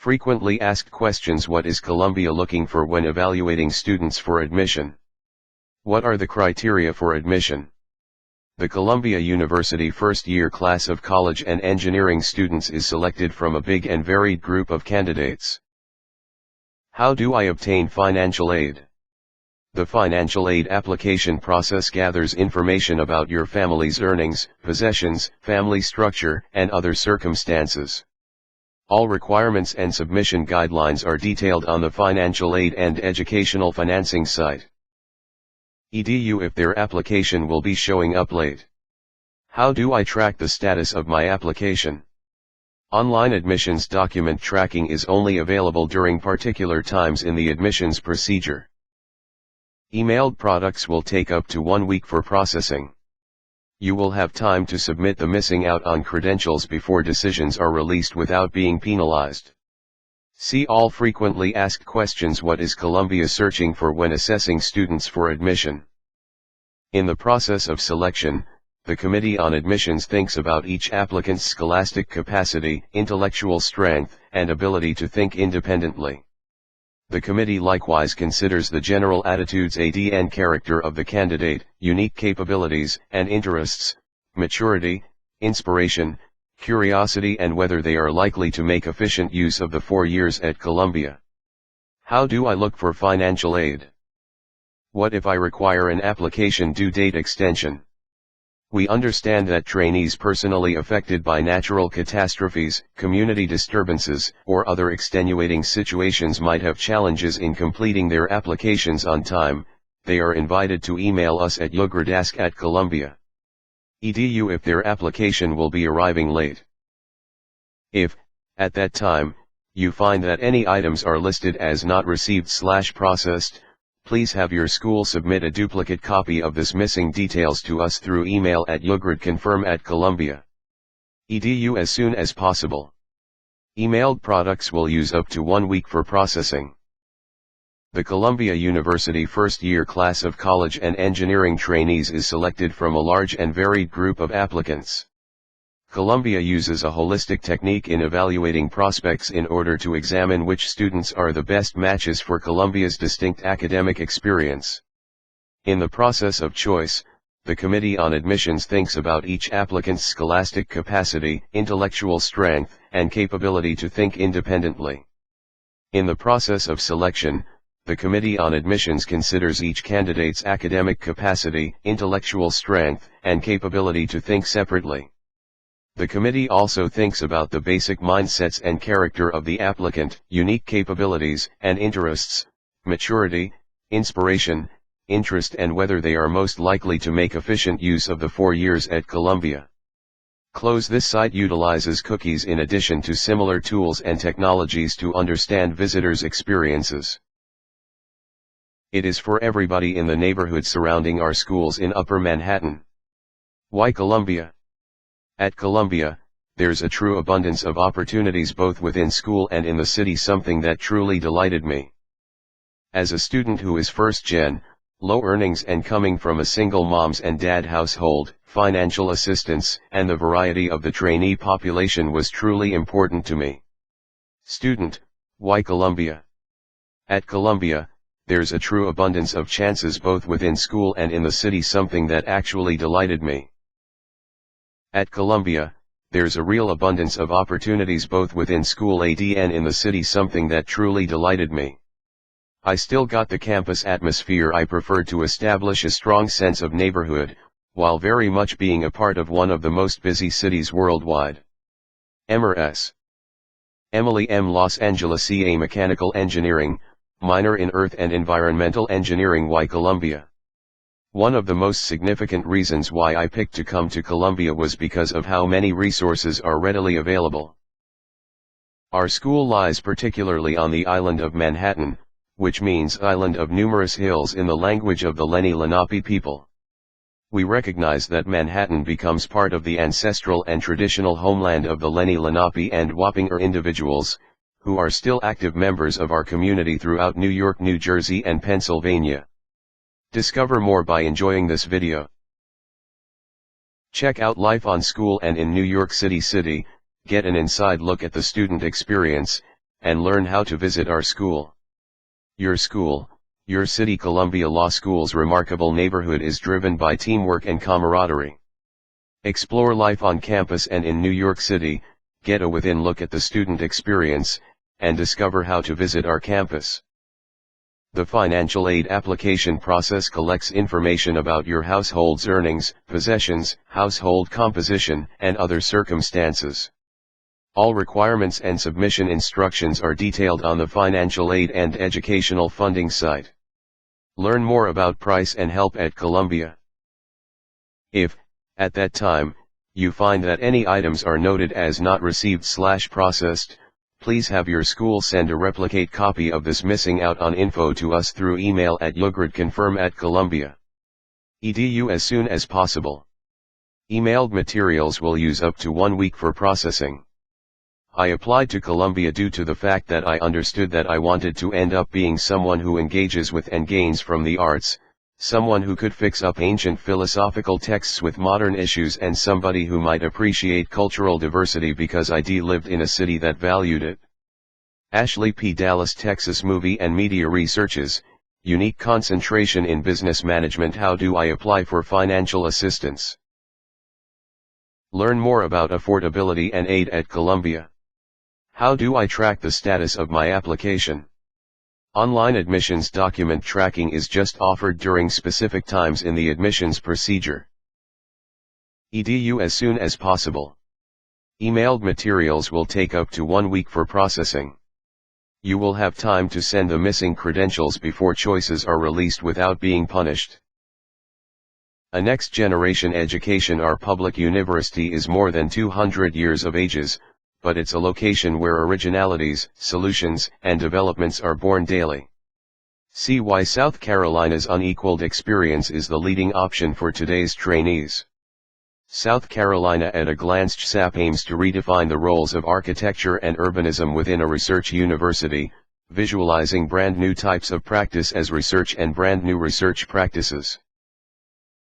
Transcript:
Frequently asked questions: what is Columbia looking for when evaluating students for admission? What are the criteria for admission? The Columbia University first-year class of college and engineering students is selected from a big and varied group of candidates. How do I obtain financial aid? The financial aid application process gathers information about your family's earnings, possessions, family structure, and other circumstances. All requirements and submission guidelines are detailed on the financial aid and educational financing site. Edu if their application will be showing up late. How do I track the status of my application? Online admissions document tracking is only available during particular times in the admissions procedure. Emailed products will take up to 1 week for processing. You will have time to submit the missing out on credentials before decisions are released without being penalized. See all frequently asked questions. What is Columbia searching for when assessing students for admission? In the process of selection, the Committee on Admissions thinks about each applicant's scholastic capacity, intellectual strength, and ability to think independently. The committee likewise considers the general attitudes and character of the candidate, unique capabilities and interests, maturity, inspiration, curiosity, and whether they are likely to make efficient use of the 4 years at Columbia. How do I look for financial aid? What if I require an application due date extension? We understand that trainees personally affected by natural catastrophes, community disturbances, or other extenuating situations might have challenges in completing their applications on time. They are invited to email us at yugurdask@columbia.edu if their application will be arriving late. If, at that time, you find that any items are listed as not received/processed, please have your school submit a duplicate copy of this missing details to us through email at yugurdconfirm@columbia.edu as soon as possible. Emailed products will use up to 1 week for processing. The Columbia University first-year class of college and engineering trainees is selected from a large and varied group of applicants. Columbia uses a holistic technique in evaluating prospects in order to examine which students are the best matches for Columbia's distinct academic experience. In the process of choice, the Committee on Admissions thinks about each applicant's scholastic capacity, intellectual strength, and capability to think independently. In the process of selection, the Committee on Admissions considers each candidate's academic capacity, intellectual strength, and capability to think separately. The committee also thinks about the basic mindsets and character of the applicant, unique capabilities and interests, maturity, inspiration, interest, and whether they are most likely to make efficient use of the 4 years at Columbia. This site utilizes cookies in addition to similar tools and technologies to understand visitors' experiences. It is for everybody in the neighborhood surrounding our schools in Upper Manhattan. Why Columbia? At Columbia, there's a true abundance of opportunities both within school and in the city, something that truly delighted me. As a student who is first-gen, low earnings and coming from a single moms and dad household, financial assistance and the variety of the trainee population was truly important to me. Student, why Columbia? At Columbia, there's a true abundance of chances both within school and in the city, something that actually delighted me. At Columbia, there's a real abundance of opportunities both within school and in the city, something that truly delighted me. I still got the campus atmosphere I preferred to establish a strong sense of neighborhood, while very much being a part of one of the most busy cities worldwide. Emmer S. Emily M. Los Angeles CA Mechanical Engineering, minor in Earth and Environmental Engineering. Why Columbia? One of the most significant reasons why I picked to come to Columbia was because of how many resources are readily available. Our school lies particularly on the island of Manhattan, which means island of numerous hills in the language of the Lenni Lenape people. We recognize that Manhattan becomes part of the ancestral and traditional homeland of the Lenni Lenape and Wappinger individuals, who are still active members of our community throughout New York, New Jersey, and Pennsylvania. Discover more by enjoying this video. Check out Life on School and in New York City, get an inside look at the student experience, and learn how to visit our school. Your school, your city. Columbia Law School's remarkable neighborhood is driven by teamwork and camaraderie. Explore life on campus and in New York City, get a within look at the student experience, and discover how to visit our campus. The financial aid application process collects information about your household's earnings, possessions, household composition, and other circumstances. All requirements and submission instructions are detailed on the financial aid and educational funding site. Learn more about price and help at Columbia. If, at that time, you find that any items are noted as not received/processed, please have your school send a replicate copy of this missing out on info to us through email at yogradconfirm@columbia.edu as soon as possible. Emailed materials will use up to 1 week for processing. I applied to Columbia due to the fact that I understood that I wanted to end up being someone who engages with and gains from the arts, someone who could fix up ancient philosophical texts with modern issues, and somebody who might appreciate cultural diversity because I lived in a city that valued it. Ashley P. Dallas, Texas. Movie and Media Researches, Unique Concentration in Business Management. How do I apply for financial assistance? Learn more about affordability and aid at Columbia. How do I track the status of my application? Online admissions document tracking is just offered during specific times in the admissions procedure. Edu as soon as possible. Emailed materials will take up to 1 week for processing. You will have time to send the missing credentials before choices are released without being punished. A next generation education. Our public university is more than 200 years of ages, but it's a location where originalities, solutions, and developments are born daily. See why South Carolina's unequaled experience is the leading option for today's trainees. South Carolina at a glance. SAP aims to redefine the roles of architecture and urbanism within a research university, visualizing brand new types of practice as research and brand new research practices.